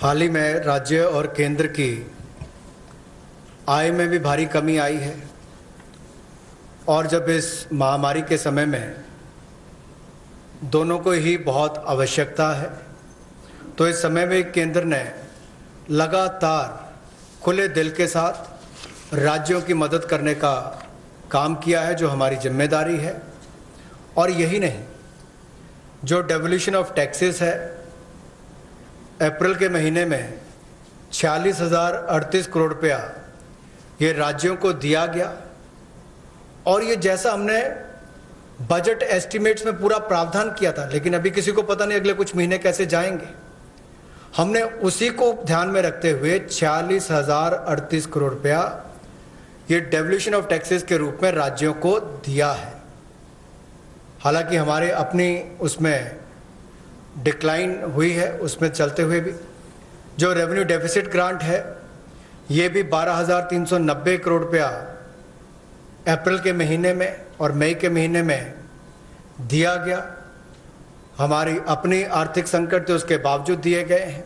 हाल ही में राज्य और केंद्र की आय में भी भारी कमी आई है और जब इस महामारी के समय में दोनों को ही बहुत आवश्यकता है तो इस समय में केंद्र ने लगातार खुले दिल के साथ राज्यों की मदद करने का काम किया है, जो हमारी जिम्मेदारी है। और यही नहीं, जो डेवोल्यूशन ऑफ टैक्सेस है, अप्रैल के महीने में 46,038 करोड़ रुपया ये राज्यों को दिया गया। और ये जैसा हमने बजट एस्टिमेट्स में पूरा प्रावधान किया था, लेकिन अभी किसी को पता नहीं अगले कुछ महीने कैसे जाएंगे, हमने उसी को ध्यान में रखते हुए 46,038 करोड़ रुपया ये डेवोल्यूशन ऑफ टैक्सेस के रूप में राज्यों को दिया है। हालांकि हमारे अपनी उसमें डिक्लाइन हुई है, उसमें चलते हुए भी जो रेवेन्यू डेफिसिट ग्रांट है ये भी 12,390 करोड़ रुपया अप्रैल के महीने में और मई के महीने में दिया गया। हमारी अपनी आर्थिक संकट थे, उसके बावजूद दिए गए हैं।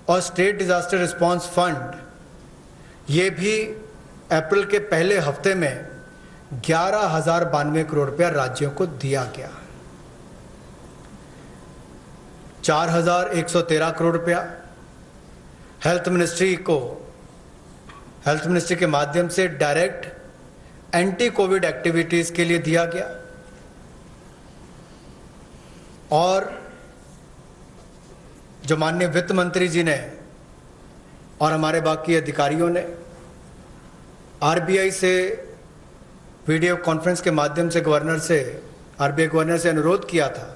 और स्टेट डिजास्टर रिस्पांस फंड ये भी अप्रैल के पहले हफ्ते में 11,092 करोड़ रुपया राज्यों को दिया गया। 4,113 करोड़ रुपया हेल्थ मिनिस्ट्री के माध्यम से डायरेक्ट एंटी कोविड एक्टिविटीज के लिए दिया गया। और जो माननीय वित्त मंत्री जी ने और हमारे बाकी अधिकारियों ने आरबीआई से वीडियो कॉन्फ्रेंस के माध्यम से आरबीआई गवर्नर से अनुरोध किया था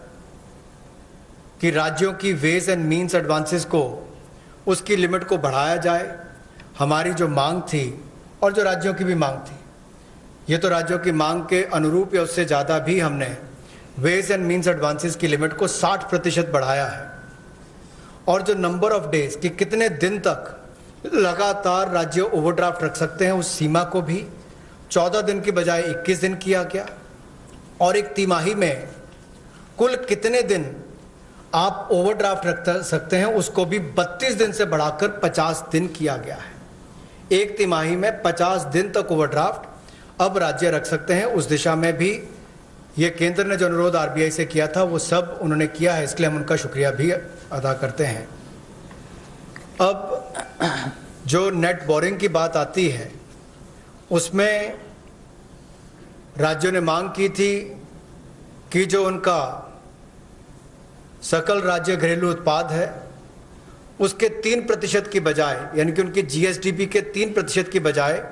कि राज्यों की वेज एंड मीन्स एडवांसेस को उसकी लिमिट को बढ़ाया जाए। हमारी जो मांग थी और जो राज्यों की भी मांग थी, ये तो राज्यों की मांग के अनुरूप या उससे ज़्यादा भी हमने वेज एंड मीन्स एडवांसेस की लिमिट को 60% बढ़ाया है। और जो नंबर ऑफ डेज कि कितने दिन तक लगातार राज्य ओवरड्राफ्ट रख सकते हैं, उस सीमा को भी 14 दिन की बजाय 21 दिन किया गया। और एक तिमाही में कुल कितने दिन आप ओवरड्राफ्ट रख सकते हैं, उसको भी 32 दिन से बढ़ाकर 50 दिन किया गया है। एक तिमाही में 50 दिन तक ओवरड्राफ्ट अब राज्य रख सकते हैं। उस दिशा में भी ये केंद्र ने जो अनुरोध आरबीआई से किया था वो सब उन्होंने किया है, इसलिए हम उनका शुक्रिया भी अदा करते हैं। अब जो नेट बोरिंग की बात आती है, उसमें राज्यों ने मांग की थी कि जो उनका सकल राज्य घरेलू उत्पाद है उसके 3% की बजाय, यानी कि उनकी जीएसडीपी के 3% की बजाय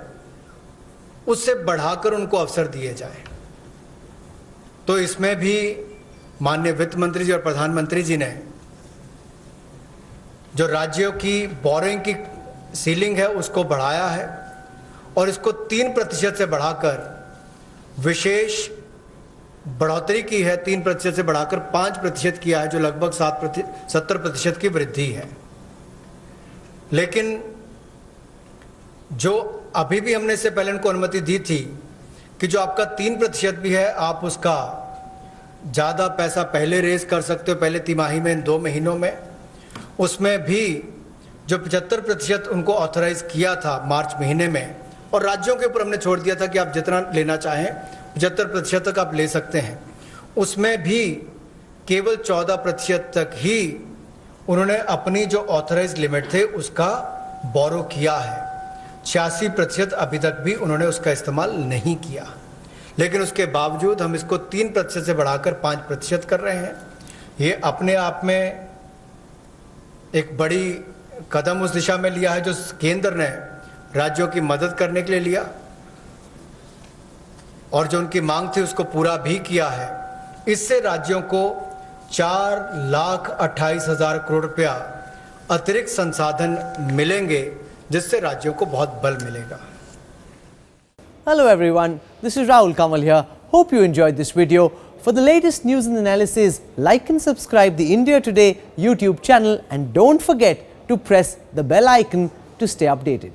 उससे बढ़ाकर उनको अवसर दिए जाए। तो इसमें भी माननीय वित्त मंत्री जी और प्रधानमंत्री जी ने जो राज्यों की बोरिंग की सीलिंग है उसको बढ़ाया है और इसको 3% से बढ़ाकर विशेष बढ़ोतरी की है। 3% से बढ़ाकर 5% किया है, जो लगभग 70% की वृद्धि है। लेकिन जो अभी भी हमने इससे पहले उनको अनुमति दी थी कि जो आपका 3% भी है, आप उसका ज़्यादा पैसा पहले रेज कर सकते हो, पहले तिमाही में 2 महीनों में। उसमें भी जो 75% उनको ऑथराइज किया था मार्च महीने में, और राज्यों के ऊपर हमने छोड़ दिया था कि आप जितना लेना चाहें 75% तक आप ले सकते हैं, उसमें भी केवल 14% तक ही उन्होंने अपनी जो ऑथराइज लिमिट थे उसका बोरो किया है। 86% अभी तक भी उन्होंने उसका इस्तेमाल नहीं किया। लेकिन उसके बावजूद हम इसको 3% से बढ़ाकर 5% कर रहे हैं। ये अपने आप में एक बड़ी कदम उस दिशा में लिया है जो केंद्र ने राज्यों की मदद करने के लिए लिया, और जो उनकी मांग थी उसको पूरा भी किया है। इससे राज्यों को 4,28,000 करोड़ रुपया अतिरिक्त संसाधन मिलेंगे, जिससे राज्यों को बहुत बल मिलेगा। Hello everyone, this is Rahul Kamal here. Hope you enjoyed this video. For the latest news and analysis, like and subscribe the India Today YouTube channel, and don't forget to press the bell icon to stay updated.